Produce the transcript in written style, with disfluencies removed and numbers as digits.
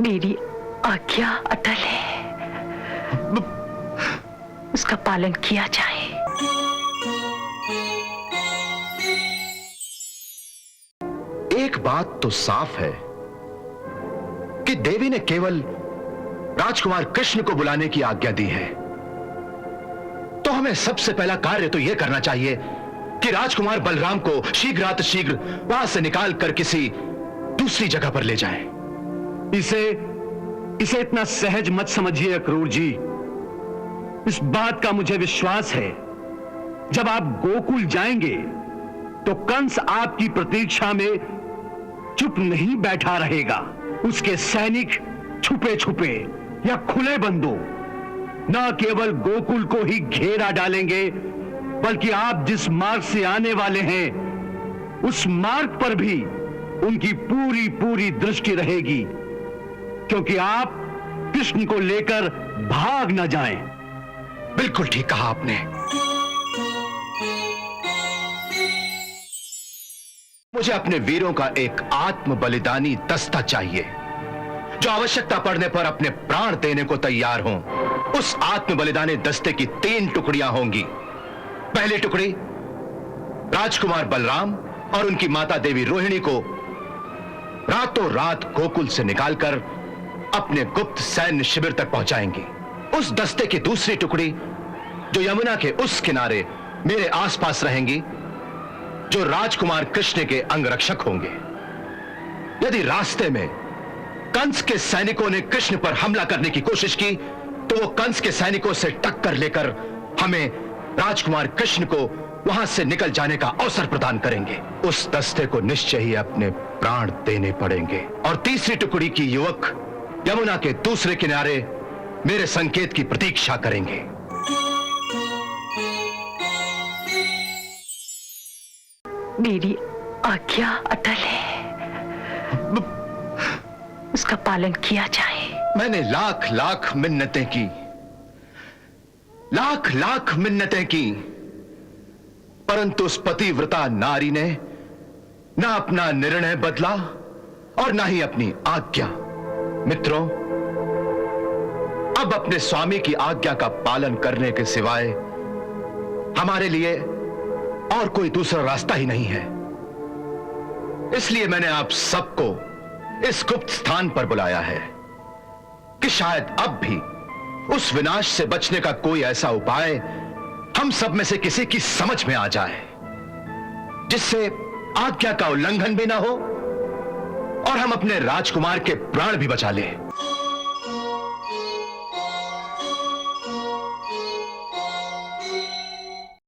मेरी आज्ञा अटल है, उसका पालन किया जाए। एक बात तो साफ है कि देवी ने केवल राजकुमार कृष्ण को बुलाने की आज्ञा दी है, तो हमें सबसे पहला कार्य तो यह करना चाहिए कि राजकुमार बलराम को शीघ्रातिशीघ्र वहां से निकाल कर किसी दूसरी जगह पर ले जाएं। इसे इतना सहज मत समझिए अक्रूर जी। इस बात का मुझे विश्वास है, जब आप गोकुल जाएंगे तो कंस आपकी प्रतीक्षा में चुप नहीं बैठा रहेगा। उसके सैनिक छुपे छुपे या खुले बंदों न केवल गोकुल को ही घेरा डालेंगे, बल्कि आप जिस मार्ग से आने वाले हैं उस मार्ग पर भी उनकी पूरी पूरी दृष्टि रहेगी, क्योंकि आप कृष्ण को लेकर भाग न जाएं। बिल्कुल ठीक कहा आपने। मुझे अपने वीरों का एक आत्म बलिदानी दस्ता चाहिए, जो आवश्यकता पड़ने पर अपने प्राण देने को तैयार हों। उस आत्म बलिदानी दस्ते की 3 टुकड़ियां होंगी। पहली टुकड़ी राजकुमार बलराम और उनकी माता देवी रोहिणी को रातों रात गोकुल से निकालकर अपने गुप्त सैन्य शिविर तक पहुंचाएंगी। उस दस्ते की दूसरी टुकड़ी जो यमुना के उस किनारे मेरे आसपास रहेंगी, जो राजकुमार कृष्ण के अंगरक्षक होंगे। यदि रास्ते में कंस के सैनिकों ने कृष्ण पर हमला करने की कोशिश की, तो वो कंस के सैनिकों से टक्कर लेकर हमें राजकुमार कृष्ण को वहां से निकल जाने का अवसर प्रदान करेंगे। उस दस्ते को निश्चय ही अपने प्राण देने पड़ेंगे। और तीसरी टुकड़ी की युवक यमुना के दूसरे किनारे मेरे संकेत की प्रतीक्षा करेंगे। मेरी आज्ञा अटल है, उसका पालन किया जाए। मैंने लाख लाख मिन्नतें की, लाख लाख मिन्नतें की, परंतु उस पतिव्रता नारी ने ना अपना निर्णय बदला और ना ही अपनी आज्ञा। मित्रों, अब अपने स्वामी की आज्ञा का पालन करने के सिवाय हमारे लिए और कोई दूसरा रास्ता ही नहीं है। इसलिए मैंने आप सबको इस गुप्त स्थान पर बुलाया है कि शायद अब भी उस विनाश से बचने का कोई ऐसा उपाय हम सब में से किसी की समझ में आ जाए, जिससे आज्ञा का उल्लंघन भी ना हो और हम अपने राजकुमार के प्राण भी बचा लें।